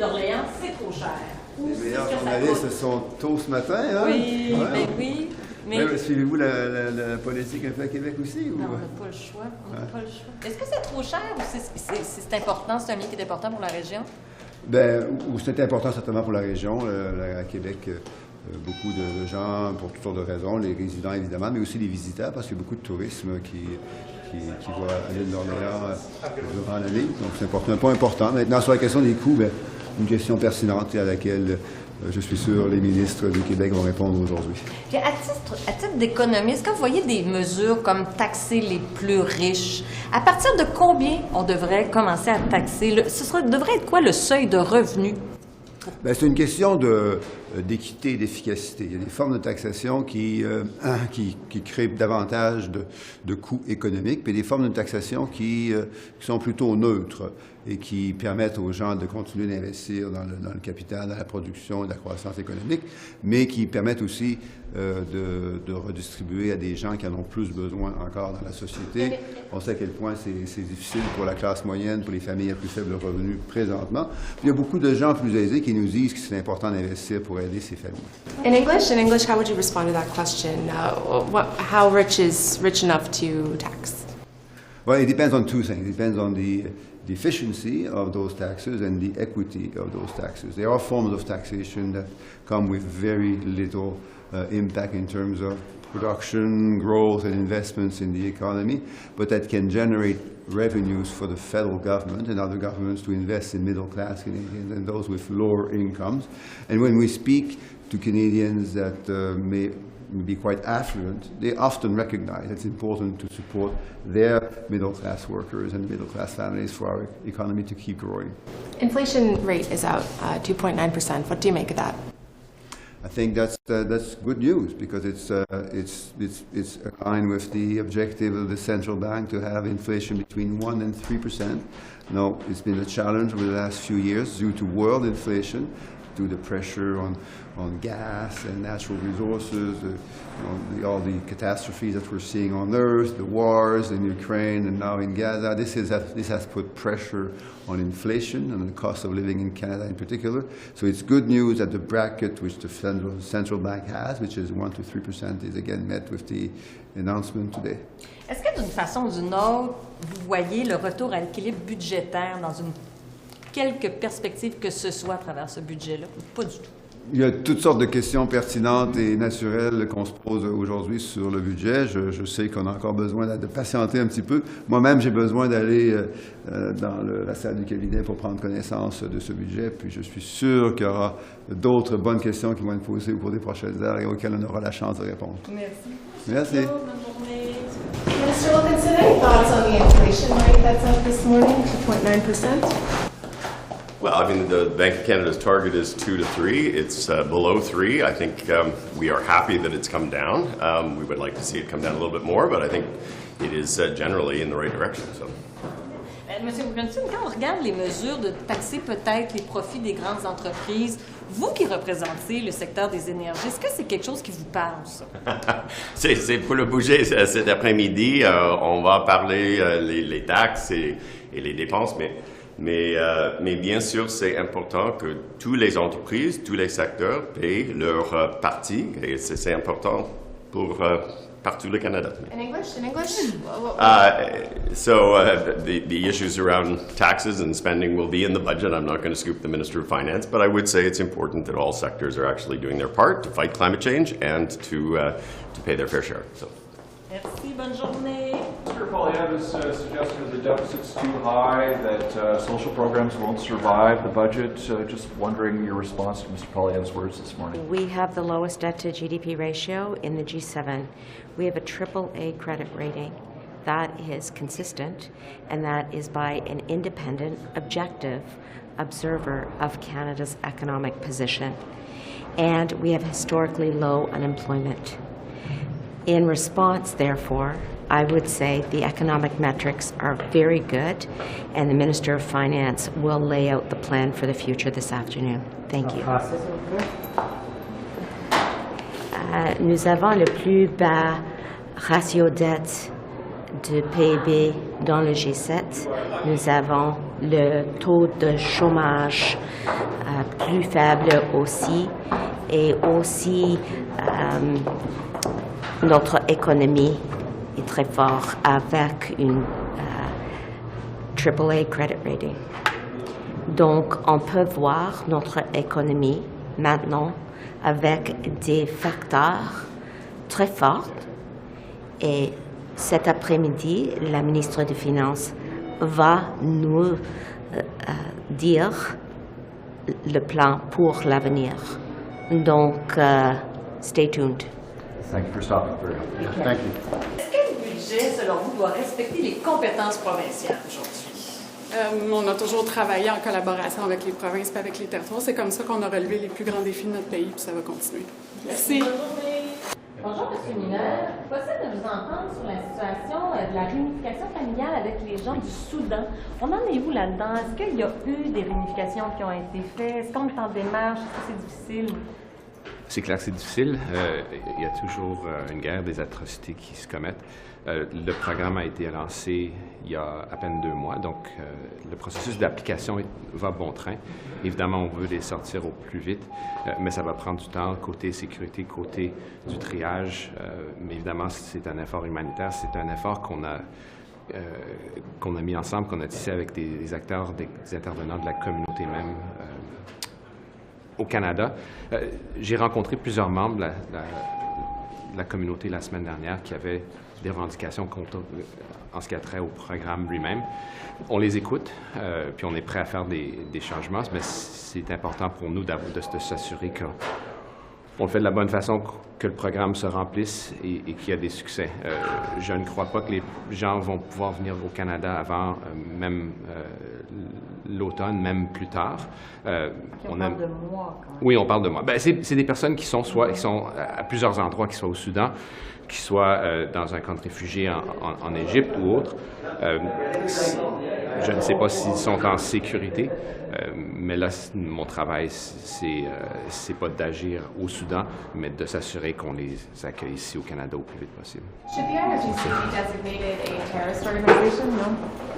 d'Orléans, c'est trop cher. Les meilleurs journalistes sont tôt ce matin, hein? Oui, ouais. ben oui. Mais suivez-vous la politique un peu à Québec aussi? Non, on n'a pas le choix. Est-ce que c'est trop cher ou c'est important? C'est un lien qui est important pour la région? Bien, c'est important certainement pour la région. À Québec, beaucoup de gens, pour toutes sortes de raisons, les résidents évidemment, mais aussi les visiteurs, parce qu'il y a beaucoup de tourisme qui va à l'île d'Orléans durant l'année. Donc c'est important, un point important. Maintenant, sur la question des coûts, bien, une question pertinente à laquelle je suis sûr les ministres du Québec vont répondre aujourd'hui. Puis à titre d'économiste, quand vous voyez des mesures comme taxer les plus riches, à partir de combien on devrait commencer à taxer? Devrait être quoi le seuil de revenu? Bien, c'est une question d'équité et d'efficacité. Il y a des formes de taxation qui créent davantage de coûts économiques, puis des formes de taxation qui sont plutôt neutres et qui permettent aux gens de continuer d'investir dans le capital, dans la production et la croissance économique, mais qui permettent aussi de redistribuer à des gens qui en ont plus besoin encore dans la société. On sait à quel point c'est difficile pour la classe moyenne, pour les familles à plus faible revenu présentement. Puis il y a beaucoup de gens plus aisés qui nous disent que c'est important d'investir pour aider ces familles. In English, how would you respond to that question? How rich is rich enough to tax? Well, it depends on two things. It depends on the efficiency of those taxes and the equity of those taxes. There are forms of taxation that come with very little impact in terms of production, growth, and investments in the economy, but that can generate revenues for the federal government and other governments to invest in middle-class Canadians and those with lower incomes. And when we speak to Canadians that may be quite affluent, they often recognize it's important to support their middle-class workers and middle-class families for our economy to keep growing. Inflation rate is out 2.9%. What do you make of that? I think that's good news because it's aligned with the objective of the central bank to have inflation between 1% and 3%. Now, it's been a challenge over the last few years due to world inflation, due to the pressure on gas and natural resources, all the catastrophes that we're seeing on Earth, the wars in Ukraine and now in Gaza. This has put pressure on inflation and the cost of living in Canada in particular. So it's good news that the bracket which the central bank has, which is 1% to 3%, is again met with the announcement today. Est-ce que d'une façon ou d'une autre, vous voyez le retour à l'équilibre budgétaire dans quelque perspective que ce soit à travers ce budget-là? Pas du tout. Il y a toutes sortes de questions pertinentes et naturelles qu'on se pose aujourd'hui sur le budget. Je sais qu'on a encore besoin de patienter un petit peu. Moi-même, j'ai besoin d'aller dans la salle du cabinet pour prendre connaissance de ce budget. Puis je suis sûr qu'il y aura d'autres bonnes questions qui vont être posées au cours des prochaines heures et auxquelles on aura la chance de répondre. Merci. Merci. Bonne journée. Minister Wilkinson, any thoughts on the inflation rate that's out this morning, 2.9%? Well, I mean, the Bank of Canada's target is 2 to 3. It's below 3. I think we are happy that it's come down. We would like to see it come down a little bit more, but I think it is generally in the right direction. So. Monsieur Wilkinson, quand on regarde les mesures de taxer peut-être les profits des grandes entreprises, vous qui représentez le secteur des énergies, est-ce que c'est quelque chose qui vous parle, ça? C'est pour le budget cet après-midi. On va parler les taxes et les dépenses, mais bien sûr, c'est important que toutes les entreprises, tous les secteurs payent leur partie, et c'est important pour partout le Canada. In English? The issues around taxes and spending will be in the budget. I'm not going to scoop the Minister of Finance, but I would say it's important that all sectors are actually doing their part to fight climate change and to pay their fair share. So. Merci, bonne journée. Mr. Poilievre is suggesting that the deficit's too high, that social programs won't survive the budget. Just wondering your response to Mr. Poilievre's words this morning. We have the lowest debt to GDP ratio in the G7. We have a AAA credit rating. That is consistent, and that is by an independent, objective observer of Canada's economic position. And we have historically low unemployment. In response, therefore, I would say the economic metrics are very good, and the Minister of Finance will lay out the plan for the future this afternoon. Thank you. Nous avons le plus bas ratio dette de PIB dans le G7. Nous avons le taux de chômage plus faible aussi, et aussi notre économie est très forte avec une AAA credit rating. Donc, on peut voir notre économie maintenant avec des facteurs très forts. Et cet après-midi, la ministre des Finances va nous dire le plan pour l'avenir. Donc, stay tuned. Thank you for stopping. Very helpful. Thank you. Est-ce que le budget, selon vous, doit respecter les compétences provinciales aujourd'hui? On a toujours travaillé en collaboration avec les provinces et avec les territoires. C'est comme ça qu'on a relevé les plus grands défis de notre pays, puis ça va continuer. Merci. Bonjour, M. Miller. Possible de vous entendre sur la situation de la réunification familiale avec les gens du Soudan. On en est où là-dedans? Est-ce qu'il y a eu des réunifications qui ont été faites? Est-ce qu'on est en démarche? Est-ce que c'est difficile? C'est clair que c'est difficile. Il y a toujours une guerre des atrocités qui se commettent. Le programme a été lancé il y a à peine 2 mois, donc le processus d'application va bon train. Évidemment, on veut les sortir au plus vite, mais ça va prendre du temps, côté sécurité, côté du triage. Mais évidemment, c'est un effort humanitaire, c'est un effort qu'on a mis ensemble, qu'on a tissé avec des acteurs, des intervenants de la communauté même au Canada. J'ai rencontré plusieurs membres de la communauté la semaine dernière qui avaient des revendications en ce qui a trait au programme lui-même. On les écoute, puis on est prêt à faire des changements, mais c'est important pour nous de s'assurer qu'on le fait de la bonne façon, que le programme se remplisse et qu'il y a des succès. Je ne crois pas que les gens vont pouvoir venir au Canada avant même l'automne, même plus tard. On parle de mois, quand même. Oui, on parle de mois. C'est des personnes qui sont à plusieurs endroits, qui soient au Soudan, qui soient dans un camp de réfugiés en Égypte ou autre. Je ne sais pas s'ils sont en sécurité, mais là, mon travail, c'est pas d'agir au Soudan, mais de s'assurer qu'on les accueille ici au Canada au plus vite possible. Should the IRGC be designated a terrorist organization? No?